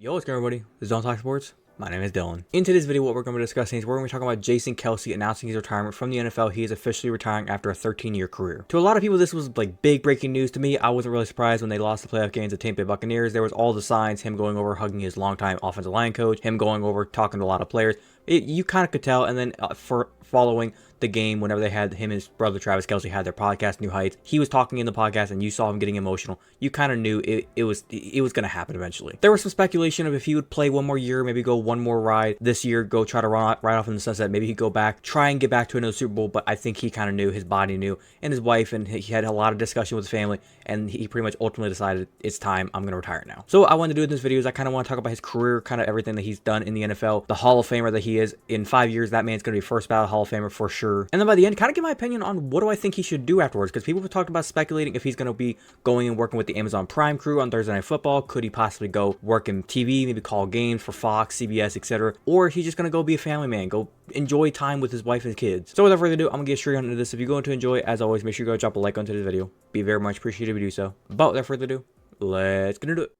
Yo, what's good, everybody? This is Don't Talk Sports. My name is Dylan. In today's video, what we're going to be discussing is we're going to be talking about Jason Kelce announcing his retirement from the NFL. He is officially retiring after a 13-year career. To a lot of people, this was like big breaking news. To me, I wasn't really surprised when they lost the playoff games to Tampa Bay Buccaneers. There was all the signs, him going over, hugging his longtime offensive line coach, him going over, talking to a lot of players. You kind of could tell, and then for following the game, whenever they had him and his brother Travis Kelce had their podcast, New Heights, he was talking in the podcast, and you saw him getting emotional. You kind of knew it was going to happen eventually. There was some speculation of if he would play one more year, maybe go one more ride this year, go try to ride off in the sunset. Maybe he'd go back, try and get back to another Super Bowl. But I think he kind of knew, his body knew, and his wife, and he had a lot of discussion with his family, and he pretty much ultimately decided it's time. I'm going to retire now. So I wanted to do in this video is I kind of want to talk about his career, kind of everything that he's done in the NFL, the Hall of Famer that he is. In 5 years, that man's going to be first ballot Hall of Famer for sure. And then by the end, kind of give my opinion on what do I think he should do afterwards, because people have talked about speculating if he's going to be going and working with the Amazon Prime crew on Thursday Night Football. Could he possibly go work in TV, maybe call games for Fox, CBS, etc., or is he just going to go be a family man, go enjoy time with his wife and kids? So without further ado, I'm going to get straight into this. If you're going to enjoy it, as always, make sure you go drop a like onto this video. Be very much appreciated if you do so. But without further ado, let's get into it.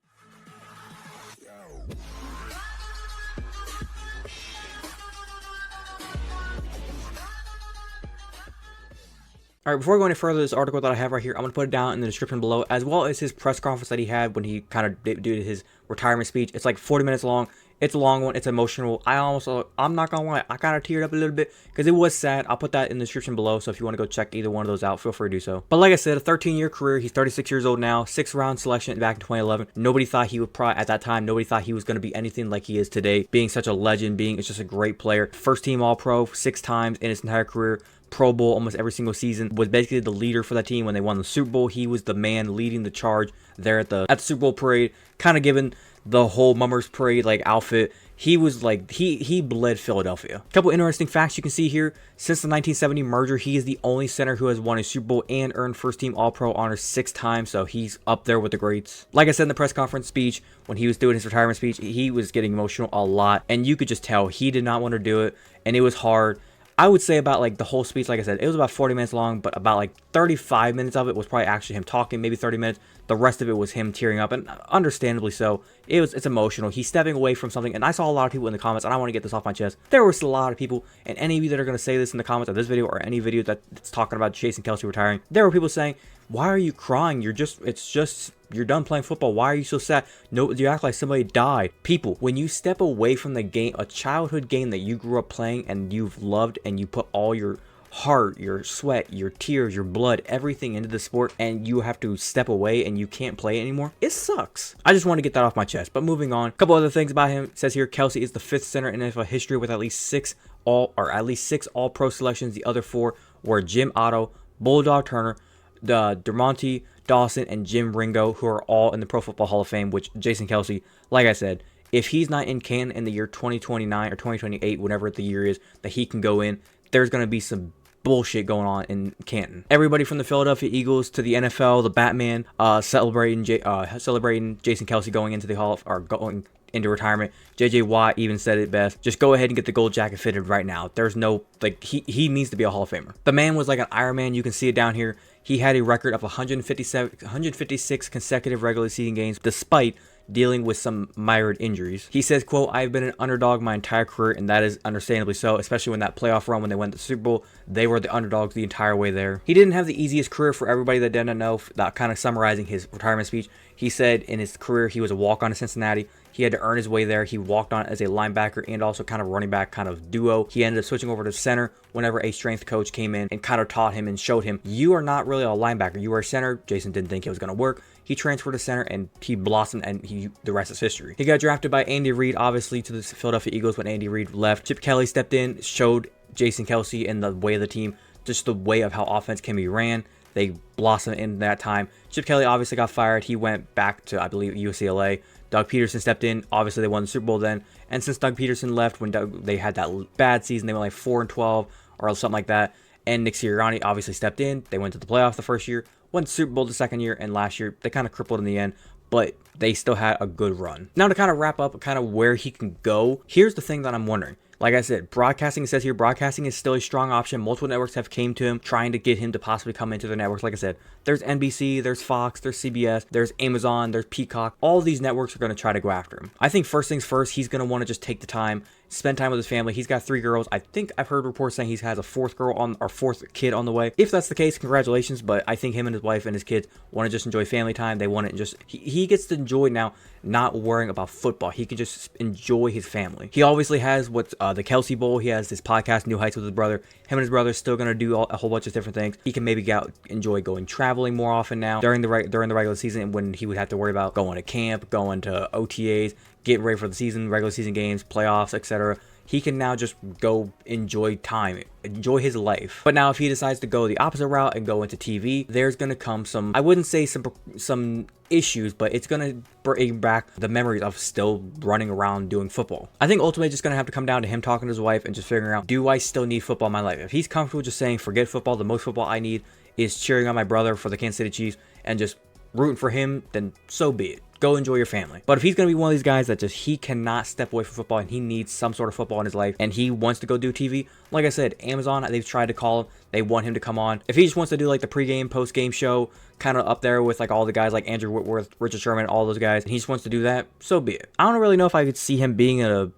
Alright, before we go any further, this article that I have right here, I'm going to put it down in the description below, as well as his press conference that he had when he kind of did his retirement speech. It's like 40 minutes long. It's a long one. It's emotional. I'm not going to lie, I kind of teared up a little bit because it was sad. I'll put that in the description below, so if you want to go check either one of those out, feel free to do so. But like I said, a 13-year career. He's 36 years old now, 6th round selection back in 2011. Nobody thought he would at that time, nobody thought he was going to be anything like he is today, being such a legend, it's just a great player. First team All-Pro 6 times in his entire career. Pro Bowl almost every single season, was basically the leader for that team when they won the Super Bowl. He was the man leading the charge there at the Super Bowl parade, kind of given the whole Mummers Parade like outfit. He was like, he bled Philadelphia. A couple interesting facts you can see here. Since the 1970 merger, he is the only center who has won a Super Bowl and earned first team All-Pro honors 6 times, so he's up there with the greats. Like I said in the press conference speech, when he was doing his retirement speech, he was getting emotional a lot, and you could just tell he did not want to do it, and it was hard. I would say about like the whole speech, like I said, it was about 40 minutes long, but about like 35 minutes of it was probably actually him talking, maybe 30 minutes. The rest of it was him tearing up, and understandably so. It's emotional. He's stepping away from something, and I saw a lot of people in the comments, and I want to get this off my chest. There was a lot of people, and any of you that are going to say this in the comments of this video or any video that's talking about Jason Kelce retiring, there were people saying, why are you crying? You're done playing football. Why are you so sad? No, you act like somebody died. People, when you step away from the game, a childhood game that you grew up playing and you've loved, and you put all your heart, your sweat, your tears, your blood, everything into the sport, and you have to step away and you can't play anymore, it sucks. I just want to get that off my chest. But moving on, a couple other things about him. It says here, Kelce is the 5th center in NFL history with at least 6 All-Pro selections. The other 4 were Jim Otto, Bulldog Turner, Dermontti Dawson, and Jim Ringo, who are all in the Pro Football Hall of Fame, which Jason Kelce, like I said, if he's not in Canton in the year 2029 or 2028, whatever the year is that he can go in, there's going to be some bullshit going on in Canton. Everybody from the Philadelphia Eagles to the NFL, the Batman, celebrating Jason Kelce going into the going into retirement. JJ Watt even said it best. Just go ahead and get the gold jacket fitted right now. There's no, like, he needs to be a Hall of Famer. The man was like an Iron Man. You can see it down here. He had a record of 156 consecutive regular season games despite dealing with some mired injuries. He says, quote, "I've been an underdog my entire career," and that is understandably so, especially when that playoff run when they went to the Super Bowl, they were the underdogs the entire way there. He didn't have the easiest career. For everybody that didn't know, that kind of summarizing his retirement speech, he said in his career he was a walk-on to Cincinnati. He had to earn his way there. He walked on as a linebacker and also kind of running back kind of duo. He ended up switching over to center whenever a strength coach came in and kind of taught him and showed him, you are not really a linebacker. You are a center. Jason didn't think it was going to work. He transferred to center and he blossomed, and the rest is history. He got drafted by Andy Reid, obviously, to the Philadelphia Eagles when Andy Reid left. Chip Kelly stepped in, showed Jason Kelce and the way of the team, just the way of how offense can be ran. They blossomed in that time. Chip Kelly obviously got fired. He went back to, I believe, UCLA. Doug Peterson stepped in. Obviously, they won the Super Bowl then. And since Doug Peterson left, when they had that bad season, they went like 4-12 or something like that. And Nick Sirianni obviously stepped in. They went to the playoff the first year, won the Super Bowl the second year, and last year they kind of crippled in the end. But they still had a good run. Now to kind of wrap up kind of where he can go, here's the thing that I'm wondering. Like I said, broadcasting, says here, broadcasting is still a strong option. Multiple networks have came to him trying to get him to possibly come into their networks. Like I said, there's NBC, there's Fox, there's CBS, there's Amazon, there's Peacock. All these networks are going to try to go after him. I think first things first, he's going to want to just take the time, spend time with his family. He's got 3 girls. I think I've heard reports saying he has a 4th girl on, or 4th kid on the way. If that's the case, congratulations. But I think him and his wife and his kids want to just enjoy family time. They want to just, he gets to enjoy now not worrying about football. He can just enjoy his family. He obviously has what's the Kelce Bowl. He has this podcast, New Heights, with his brother. Him and his brother are still going to do a whole bunch of different things. He can maybe enjoy going traveling more often now during the regular season, when he would have to worry about going to camp, going to OTAs, getting ready for the season, regular season games, playoffs, etc. He can now just go enjoy time, enjoy his life. But now if he decides to go the opposite route and go into TV, there's going to come some, I wouldn't say some issues, but it's going to bring back the memories of still running around doing football. I think ultimately it's just going to have to come down to him talking to his wife and just figuring out, do I still need football in my life? If he's comfortable just saying, forget football, the most football I need is cheering on my brother for the Kansas City Chiefs and just rooting for him, then so be it. Go enjoy your family. But if he's going to be one of these guys that just, he cannot step away from football and he needs some sort of football in his life and he wants to go do TV, like I said, Amazon, they've tried to call him. They want him to come on. If he just wants to do like the pregame, postgame show, kind of up there with like all the guys like Andrew Whitworth, Richard Sherman, all those guys, and he just wants to do that, so be it. I don't really know if I could see him being a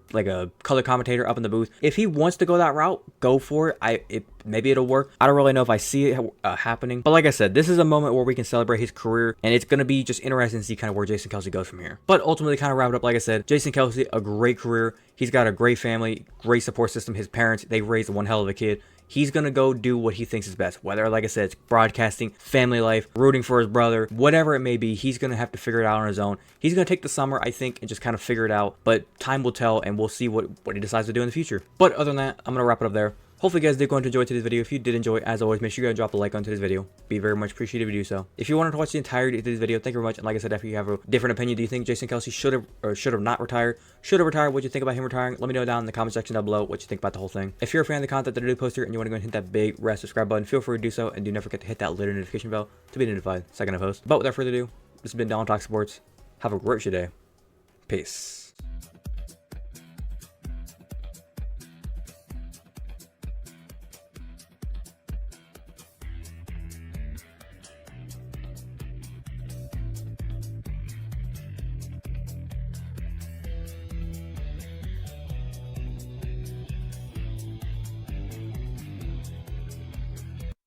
color commentator up in the booth. If he wants to go that route, go for it. Maybe it'll work. I don't really know if I see it happening. But like I said, this is a moment where we can celebrate his career, and it's going to be just interesting to see kind of where Jason Kelce goes from here. But ultimately, kind of wrap it up, like I said, Jason Kelce, a great career. He's got a great family, great support system. His parents, they raised one hell of a kid. He's going to go do what he thinks is best. Whether, like I said, it's broadcasting, family life, rooting for his brother, whatever it may be, he's going to have to figure it out on his own. He's going to take the summer, I think, and just kind of figure it out. But time will tell, and we'll see what he decides to do in the future. But other than that, I'm going to wrap it up there. Hopefully you guys did go to enjoy today's video. If you did enjoy, as always, make sure you guys drop a like on today's video. Be very much appreciated if you do so. If you wanted to watch the entirety of today's video, thank you very much. And like I said, if you have a different opinion, do you think Jason Kelce should have not retired? Should have retired? What do you think about him retiring? Let me know down in the comment section down below what you think about the whole thing. If you're a fan of the content that I do post here and you want to go and hit that big red subscribe button, feel free to do so. And do not forget to hit that little notification bell to be notified second I post. But without further ado, this has been Donald Talk Sports. Have a great day. Peace.